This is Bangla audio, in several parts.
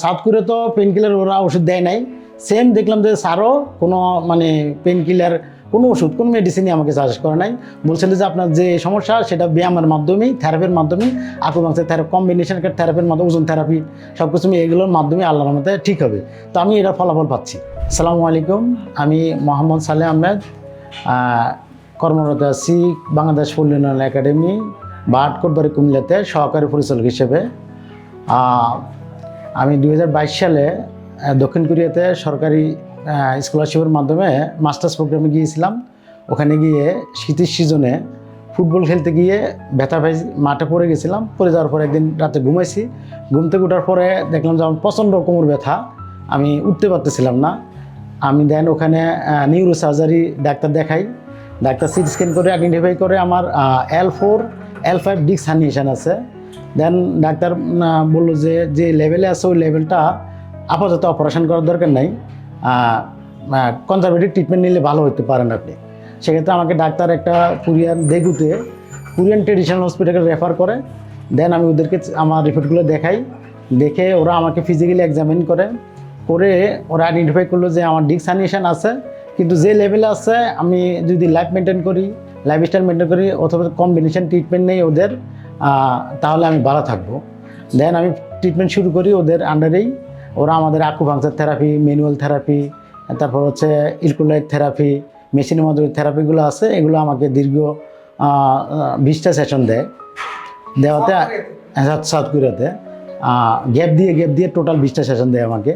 সাউথ কোরিয়া তো পেন কিলার ওরা ওষুধ দেয় নাই। সেম দেখলাম যে স্যারও কোনো পেন কিলার কোনো ওষুধ কোনো মেডিসিনই আমাকে সাজেস্ট করে নাই। বলছিল যে আপনার যে সমস্যা সেটা ব্যায়ামের মাধ্যমেই, থেরাপির মাধ্যমেই, আকুপাংচার থেরাপি, কম্বিনেশন থেরাপির মাধ্যমে, ওজন থেরাপি সব কিছু এগুলোর মাধ্যমে আল্লাহর রহমতে ঠিক হবে। তো আমি এটার ফলাফল পাচ্ছি। আসসালামু আলাইকুম, আমি মোহাম্মদ সালেহ আহমেদ, কর্মরত আছি বাংলাদেশ ফুল উন্নয়ন একাডেমি বাটকোটবাড়ি কুমিল্লাতে সহকারী পরিচালক হিসেবে। আমি 2022 সালে দক্ষিণ কোরিয়াতে সরকারি স্কলারশিপের মাধ্যমে মাস্টার্স প্রোগ্রামে গিয়েছিলাম। ওখানে গিয়ে শীতের সিজনে ফুটবল খেলতে গিয়ে ব্যথা পাই, মাঠে পড়ে গেছিলাম। পড়ে যাওয়ার পরে একদিন রাতে ঘুমাইছি। ঘুম থেকে ওঠার পরে দেখলাম যে আমার প্রচণ্ড কোমর ব্যথা, আমি উঠতে পারতেছিলাম না। আমি দেন ওখানে নিউরো সার্জারি ডাক্তার দেখাই। ডাক্তার সিটি স্ক্যান করে আইডেন্টিফাই করে আমার L4 L5 ডিস্ক হার্নিয়েশন আছে। দেন ডাক্তার বললো যে লেভেলে আছে ওই লেভেলটা আপাতত অপারেশন করার দরকার নাই, কনজারভেটিভ ট্রিটমেন্ট নিলে ভালো হতে পারেন আপনি। সেক্ষেত্রে আমাকে ডাক্তার একটা কোরিয়ান ট্রেডিশনাল হসপিটালে রেফার করে। দেন আমি ওদেরকে আমার রিপোর্টগুলো দেখাই। দেখে ওরা আমাকে ফিজিক্যালি এক্সামিন করে ওরা আইডেন্টিফাই করলো যে আমার ডিস্ক হার্নিয়েশন আছে, কিন্তু যে লেভেলে আছে আমি যদি লাইফস্টাইল মেনটেন করি অথবা কম্বিনেশন ট্রিটমেন্ট নেই ওদের, তাহলে আমি ভালো থাকবো। দেন আমি ট্রিটমেন্ট শুরু করি ওদের আন্ডারেই। ওরা আমাদের আকুপাংচার থেরাপি, ম্যানুয়াল থেরাপি, তারপর হচ্ছে ইলেকট্রোলাইট থেরাপি, মেশিনের মাধ্যমে থেরাপিগুলো আছে। এগুলো আমাকে দীর্ঘ 20টা সেশন দেওয়াতে সাউথ কোরিয়াতে গ্যাপ দিয়ে টোটাল 20টা সেশন দেয় আমাকে।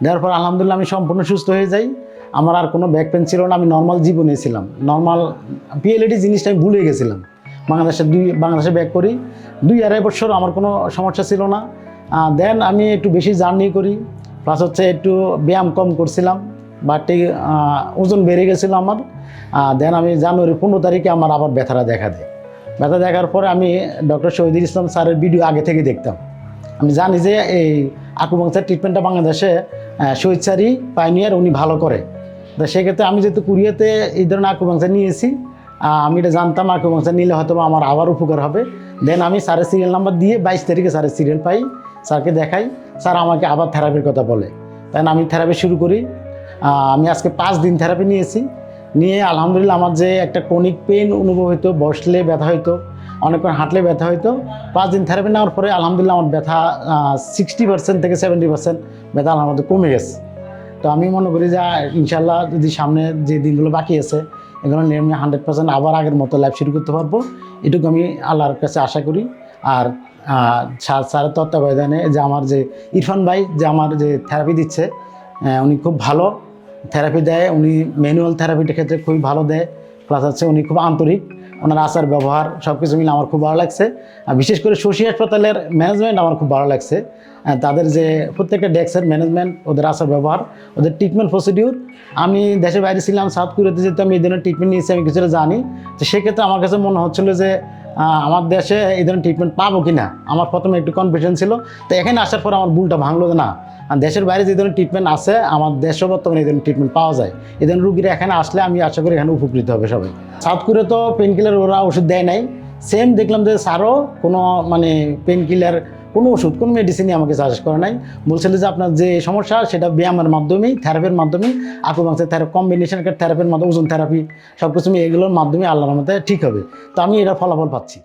দেওয়ার পর আলহামদুলিল্লাহ আমি সম্পূর্ণ সুস্থ হয়ে যাই। আমার আর কোনো ব্যাক পেন ছিল না, আমি নর্মাল জীবনে ছিলাম। নর্মাল পিএলএডি জিনিসটা আমি ভুলে গেছিলাম। বাংলাদেশে ব্যাক করি 2-2.5 বছর আমার কোনো সমস্যা ছিল না। দেন আমি একটু বেশি জার্নি করি, প্লাস হচ্ছে একটু ব্যায়াম কম করছিলাম, বাট ওজন বেড়ে গেছিলো আমার। দেন আমি জানুয়ারি 15 তারিখে আমার আবার ব্যথা দেখার পরে আমি ডক্টর শহীদুল ইসলাম স্যারের ভিডিও আগে থেকে দেখতাম। আমি জানি যে এই আকুপাংচার ট্রিটমেন্টটা বাংলাদেশে শহীদ স্যারই পাইনিয়ার, উনি ভালো করে। তো সেক্ষেত্রে আমি যেহেতু কোরিয়াতে এই ধরনের আকুপাংচার নিয়েছি, আমি এটা জানতাম আকুপাংচার নিলে হয়তো আমার আবার উপকার হবে। দেন আমি স্যারের সিরিয়াল নাম্বার দিয়ে 22 তারিখে স্যারের সিরিয়াল পাই, স্যারকে দেখাই। স্যার আমাকে আবার থেরাপির কথা বলে। তাই আমি থেরাপি শুরু করি। আমি আজকে 5 দিন থেরাপি নিয়ে আলহামদুলিল্লাহ আমার যে একটা ক্রনিক পেন অনুভব হইতো, বসলে ব্যথা হইতো, অনেকক্ষণ হাঁটলে ব্যথা হইতো, 5 দিন থেরাপি নেওয়ার পরে আলহামদুলিল্লাহ আমার ব্যথা 60% থেকে 70% ব্যথা আমাদের কমে গেছে। তো আমি মনে করি যে ইনশাল্লাহ যদি সামনে যে দিনগুলো বাকি আছে এগুলো নিয়ে আমি 100% আবার আগের মতো লাইফ শুরু করতে পারবো, এটুকু আমি আল্লাহর কাছে আশা করি। আর স্যারের তত্ত্বাবধানে যে আমার যে ইরফান ভাই যে আমার যে থেরাপি দিচ্ছে, উনি খুব ভালো থেরাপি দেয়। উনি ম্যানুয়াল থেরাপিটার ক্ষেত্রে খুবই ভালো দেয়, প্লাস হচ্ছে উনি খুব আন্তরিক, ওনার আচার ব্যবহার সব কিছু মিলে আমার খুব ভালো লাগছে। আর বিশেষ করে শশী হাসপাতালের ম্যানেজমেন্ট আমার খুব ভালো লাগছে। তাদের যে প্রত্যেকটা ডেস্কের ম্যানেজমেন্ট, ওদের আচার ব্যবহার, ওদের ট্রিটমেন্ট প্রসিডিউর। আমি দেশের বাইরে ছিলাম, সাউথ কোরিয়াতে যেহেতু আমি এই ধরনের ট্রিটমেন্ট নিয়েছি, আমি কিছুটা জানি। তো সেক্ষেত্রে আমার কাছে মনে হচ্ছিলো যে আমার দেশে এই ধরনের ট্রিটমেন্ট পাবো কি না, আমার প্রথমে একটু কনফিডেন্স ছিল। তো এখানে আসার পর আমার ভুলটা ভাঙলো যে না, দেশের বাইরে যে ধরনের ট্রিটমেন্ট আছে আমার দেশেও বর্তমানে এই ধরনের ট্রিটমেন্ট পাওয়া যায়। এই ধরনের রুগীরা এখানে আসলে আমি আশা করি এখানে উপকৃত হবে সবাই। সাউথ কোরিয়া তো পেন কিলার ওরা ওষুধ দেয় নাই। সেম দেখলাম যে স্যারও কোনো পেন কিলার কোনো ওষুধ কোনো মেডিসিনই আমাকে সাজেস্ট করে নাই। বলছিল যে আপনার যে সমস্যা সেটা ব্যায়ামের মাধ্যমেই, থেরাপির মাধ্যমেই, আকুপাংচার থেরাপি, কম্বিনেশন থেরাপির মাধ্যমে, ওজন থেরাপি সব কিছু এগুলোর মাধ্যমে আল্লাহর রহমতে ঠিক হবে। তো আমি এটার ফলাফল পাচ্ছি।